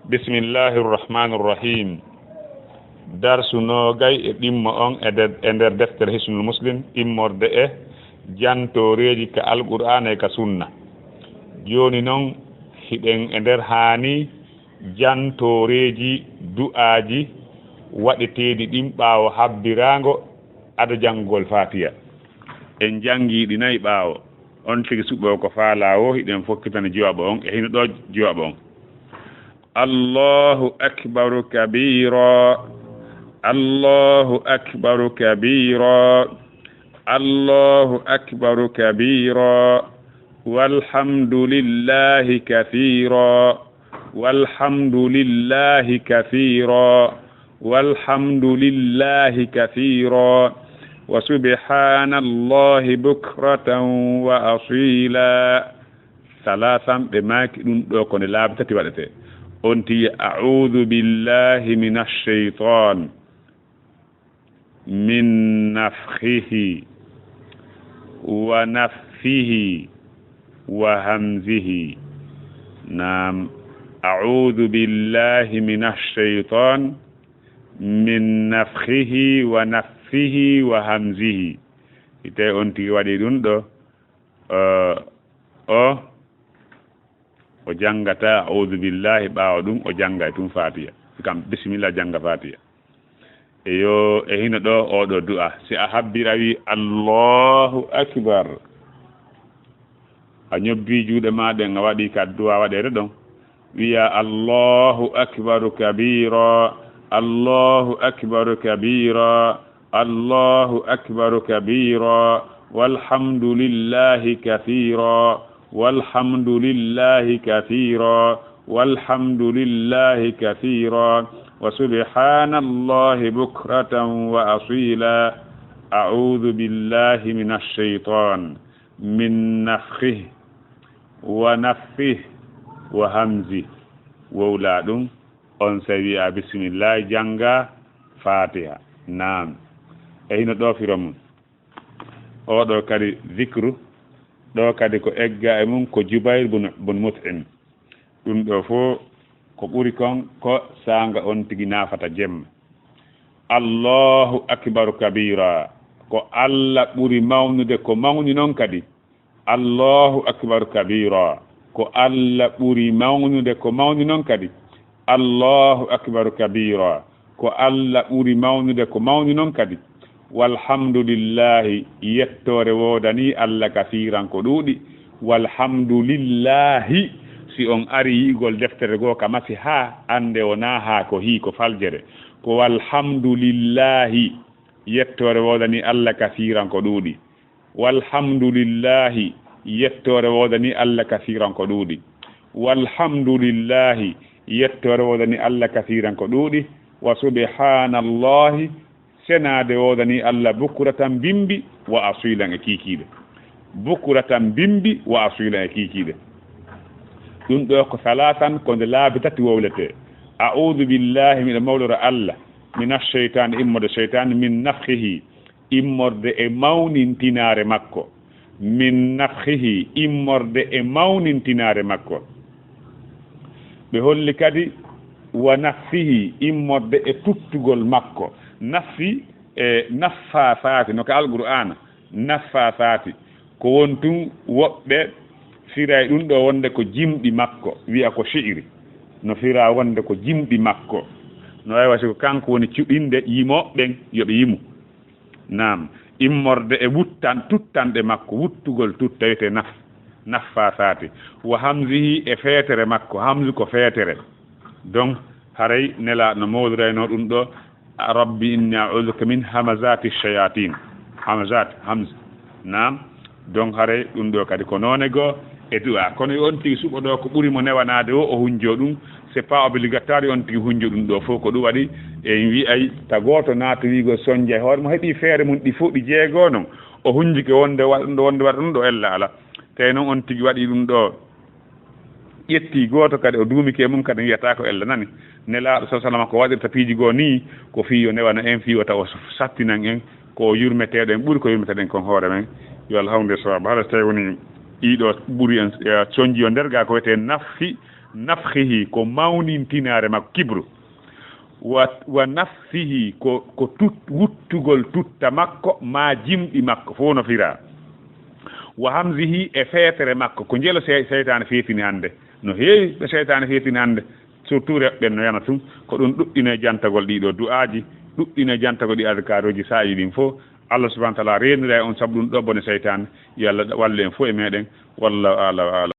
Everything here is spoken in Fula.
bismillahi rrahmani rrahim darsu noogay e ɗimmo on e nder deftere hisnul muslim immorde e jantoreji ka alqur'ana e ka sunna joni noon hiɗen e nder haani jantoreji du'aji waɗeteɗi ɗin ɓaawo habbirago ada janggol fatiya en jangiɗi nayi ɓaawo on tigi suɓɓo ko faala o hiɗen fokkitana jewaba on e hino ɗo jewaba on allahu akbaru kabira allahu akbaru kabira allahu akbaru kabira walhamdulillahi kathira walhamdulillahi kathira walhamdulillahi kathira wa subhanallahi bukratan wa asila salasan ɓe maaki ɗum ɗo kone laabi tati waɗete on ti a'udhu billahi minash shaitan min nafkhihi wa nafthihi wa hamzihi nam a'udhu billahi minash shaitan min nafkhihi wa nafthihi wa hamzihi ite on tigi waɗi ɗum ɗo o jangata a'udhu billahi ɓaawo ɗum o janga tum fatiha kam bisimillah janga fatiha eyo e hino ɗo oɗo du'a si a habbira wi allahu akbar a ñobbi juuɗe maɗen a waɗi ka du'a waɗede ɗon wiya allahu akbaru kabira allahu akbaru kabira allahu akbaru kabira walhamdulillahi kathira walhamdulillahi kathira walhamdulillahi kathira wa subhanallahi bukratan wa asila a'udhu billahi minash shaitan min nafkhihi wa nafthihi wa hamzi wowla ɗum on sawi a bismillah janga fatiha nam e hino ɗofiro mum oɗo kadi zicru ɗo kadi ko egga e mum ko Jubayr bun Mut'im ɗum ɗo fof ko ɓuri kon ko sanga on tigi nafata jemma allahu akbaru kabira ko Allah ɓuri mawnude ko mawni noon kadi allahu akbaru kabira ko Allah ɓuri mawnude ko mawni noon kadi allahu akbaru kabira ko Allah ɓuri mawnude ko mawni noon kadi walhamdulillahi yettore wodani Allah kafiran ko ɗuuɗi walhamdulillahi si on ari yiigol deftere goo ka masi ha ande wona ha ko hi ko faljere ko walhamdulillahi yettore wodani Allah kafiran ko ɗuuɗi walhamdulillahi yettore wodani Allah kafiran ko ɗuuɗi walhamdulillahi yettore wodani Allah kafiran ko ɗuuɗi wa subhanallahi senade wodani Allah bukuratan bimbi wa asilan e kikiɗe bukuratan bimbi wa asilan e kikiɗe ɗum ɗo ko salatan ko nde laabi tati wowlete a'udhu billahi min mawlora Allah minash shaytan immorde shaytan min nafkhihi immorde e mawnintinare makko min nafkhihi immorde e mawnintinare makko ɓe holli kadi wa nafthihi immorde e tuttugol makko naffi e naffa saati no ka alqur'ana naffa saati ko wontun woɓɓe firay ɗum ɗo wonde ko jimɗi makko wiya ko shi'ri no fira wonde ko jimɗi makko no wawi wasi ko kanko woni cuɓinde yimoɓɓen yoɓe yimu nam immorde e tuttanɗe makko wuttugol tutta wiyete naffa saati wa hamzihi e feetere makko hamzu ko feetere donc haray nela no mawlirayno ɗum ɗo rabbi inni a'udhuka min hamazati shayatin hamazat hamz nam donc haray ɗum ɗo kadi ko noone goo e du'a kono on tigi suɓo ɗo ko ɓuri mo newanade o hunjo ɗum c'est pas obligatoire on tigi hunjo ɗum ɗo fof ko ɗum waɗi e wi'ay ta goto naata wiigo soñdia hoore mo heeɓi feere mum ɗi fof ɗi jeegoo noon o hunjike wonde waɗa ɗum ɗo ella ala te noon on tigi waɗi ɗum ɗo ƴetti goto kadi o duumike mum kadi wiyata ko ella nani nelaaɗo sa salama ko waɗirta piiji goo ni ko fiyo newana en fiyo taw sattinan en ko yurmeteɗo en ɓuri ko yurmeteɗen kon hoore men yo Allah hawde sawaba haɗa tawi woni ɗiɗo ɓuri en coñji o nder ga ko wiyete naffi nafhihi ko mawnintinare makko kibru wa nafsihi ko wuttugol tutta makko ma jimɗi makko fof no fira wa hamzihi e feetere makko ko jelo seytane feetini hannde no heewi ɓe seytane feetini hannde surtout reɓɓen no yana tum ko ɗum ɗuɗɗine jantagol ɗiɗo du'aji ɗuɗɗine jantagol ɗi adkaroji saaji ɗin fof Allah subahana taala renira on saabu ɗum ɗo bone seytane yo Allah walle en fof e meɗen wallahu ala